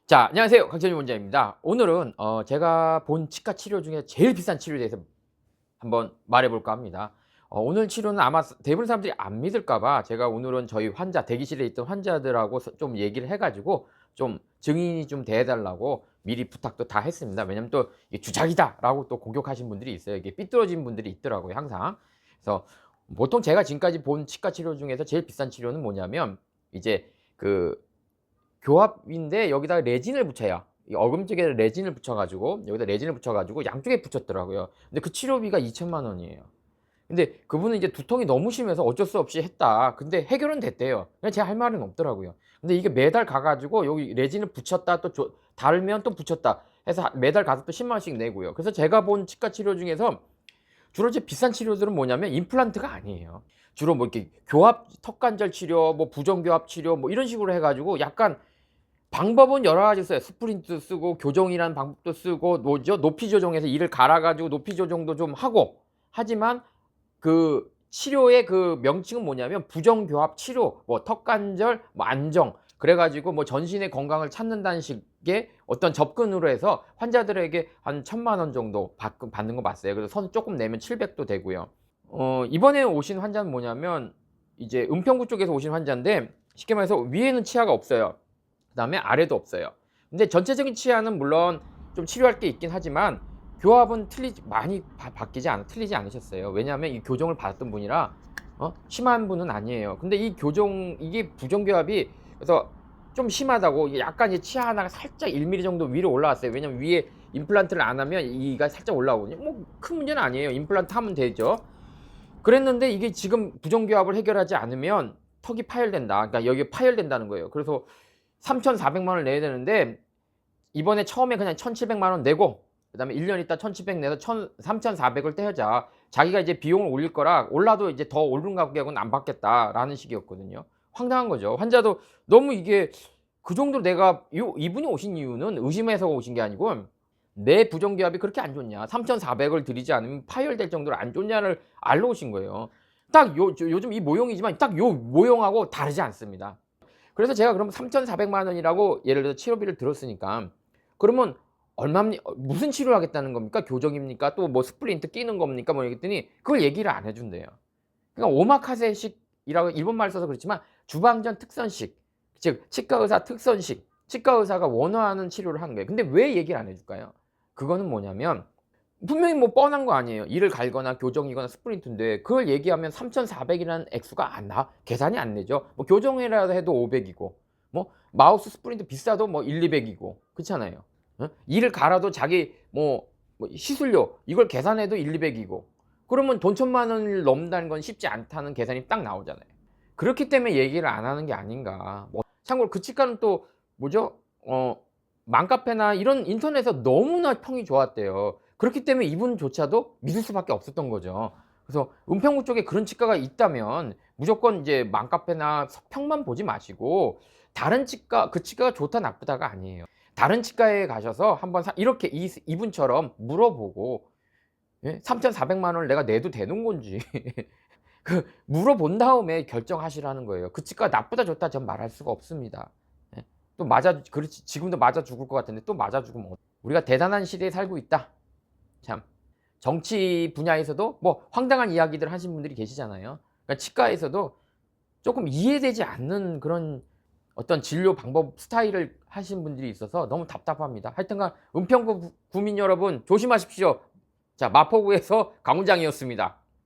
자, 안녕하세요. 강철민 원장입니다. 오늘은 제가 본 치과 치료 중에 제일 비싼 치료에 대해서 한번 말해 볼까 합니다. 오늘 치료는 아마 대부분 사람들이 안 믿을까 봐 제가 오늘은 저희 환자 대기실에 있던 환자들하고 좀 얘기를 해 가지고 좀 증인이 좀 돼 달라고 미리 부탁도 다 했습니다. 왜냐면 또 이게 "주작이다."라고 또 공격하신 분들이 있어요. 이게 삐뚤어진 분들이 있더라고요, 항상. 그래서 보통 제가 지금까지 본 치과 치료 중에서 제일 비싼 치료는 뭐냐면 이제 그 교합인데 여기다가 레진을 붙여요. 이 어금쪽에 레진을 붙여 가지고 여기다 레진을 붙여 가지고 양쪽에 붙였더라고요. 근데 그 치료비가 2천만 원이에요. 근데 그분은 이제 두통이 너무 심해서 어쩔 수 없이 했다. 근데 해결은 됐대요. 그냥 제가 할 말은 없더라고요. 근데 이게 매달 가 가지고 여기 레진을 붙였다 또 달면 또 붙였다 해서 매달 가서 또 10만 원씩 내고요. 그래서 제가 본 치과 치료 중에서 주로 이제 비싼 치료들은 뭐냐면 임플란트가 아니에요. 주로 뭐 이렇게 교합 턱관절 치료, 뭐 부정교합 치료 뭐 이런 식으로 해 가지고 약간 방법은 여러 가지 있어요. 스프린트 쓰고 교정이라는 방법도 쓰고 뭐죠? 높이 조정해서 이를 갈아 가지고 높이 조정도 좀 하고 하지만 그 치료의 그 명칭은 뭐냐면 부정교합 치료, 뭐 턱관절, 뭐 안정 그래 가지고 뭐 전신의 건강을 찾는다는 식의 어떤 접근으로 해서 환자들에게 한 1,000만 원 정도 받는 거 봤어요. 그래서 선 쪼끔 내면 700도 되고요. 이번에 오신 환자는 뭐냐면 이제 은평구 쪽에서 오신 환자인데 쉽게 말해서 위에는 치아가 없어요. 그다음에 아래도 없어요. 근데 전체적인 치아는 물론 좀 치료할 게 있긴 하지만 교합은 틀리지 많이 바뀌지 않아 틀리지 않으셨어요. 왜냐하면 이 교정을 받았던 분이라 심한 분은 아니에요. 근데 이 교정 이게 부정교합이 그래서 좀 심하다고 이게 약간 이제 치아 하나가 살짝 1mm 정도 위로 올라왔어요. 왜냐면 위에 임플란트를 안 하면 이가 살짝 올라오거든요. 뭐 큰 문제는 아니에요. 임플란트 하면 되죠. 그랬는데 이게 지금 부정교합을 해결하지 않으면 턱이 파열된다. 그러니까 여기가 파열된다는 거예요. 그래서 3,400만 원을 내야 되는데 이번에 처음에 그냥 1,700만 원 내고 그다음에 1년 있다 1,700 내서 3,400을 떼자. 자기가 이제 비용을 올릴 거라 올라도 이제 더 오른 가격은 안 받겠다라는 식이었거든요. 황당한 거죠. 환자도 너무 이게 그 정도로 내가 이분이 오신 이유는 의심해서 오신 게 아니고 내 부정기압이 그렇게 안 좋냐. 3,400을 들이지 않으면 파열될 정도로 안 좋냐를 알러 오신 거예요. 딱 요즘 이 모형이지만 딱 요 모형하고 다르지 않습니다. 그래서 제가 그러면 3,400만 원이라고 예를 들어서 치료비를 들었으니까 그러면 무슨 치료를 하겠다는 겁니까? 교정입니까? 또 뭐 스플린트 끼는 겁니까? 뭐 이랬더니 그걸 얘기를 안 해 준대요. 그러니까 오마카세식이라고 일본말을 써서 그렇지만 주방전 특선식, 즉 치과 의사 특선식, 치과 의사가 원하는 치료를 하는 거예요. 근데 왜 얘기를 안 해 줄까요? 그거는 뭐냐면 분명히 뭐 뻔한 거 아니에요. 이를 갈거나 교정이거나 스프린트인데 그걸 얘기하면 3,400 이라는 액수가 안 계산이 안 되죠. 뭐 교정이라도 해도 500 이고 뭐 마우스 스프린트 비싸도 뭐 1-200 이고 그렇잖아요. 이를 갈아도 자기 뭐 시술료 이걸 계산해도 1-200 이고 그러면 돈 1,000만 원을 넘는다는 건 쉽지 않다는 계산이 딱 나오잖아요. 그렇기 때문에 얘기를 안 하는 게 아닌가. 뭐 참고로 그 치과는 또 뭐죠? 맘카페나 이런 인터넷에서 너무나 평이 좋았대요. 그렇기 때문에 이분조차도 믿을 수밖에 없었던 거죠. 그래서 은평구 쪽에 그런 치과가 있다면 무조건 이제 맘카페나 평만 보지 마시고 다른 치과 그 치과가 좋다 나쁘다가 아니에요. 다른 치과에 가셔서 한번 이렇게 이분처럼 물어보고 예? 3,400만 원을 내가 내도 되는 건지 그 물어본 다음에 결정하시라는 거예요. 그 치과 나쁘다 좋다 전 말할 수가 없습니다. 예. 또 그렇지 지금도 맞아 죽을 것 같은데 또 맞아 죽으면 우리가 대단한 시대에 살고 있다. 참. 정치 분야에서도 뭐 황당한 이야기들 하신 분들이 계시잖아요. 그러니까 치과에서도 쪼끔 이해되지 않는 그런 어떤 진료 방법 스타일을 하신 분들이 있어서 너무 답답합니다. 하여튼간 은평구 구민 여러분 조심하십시오. 자, 마포구에서 강원장이었습니다.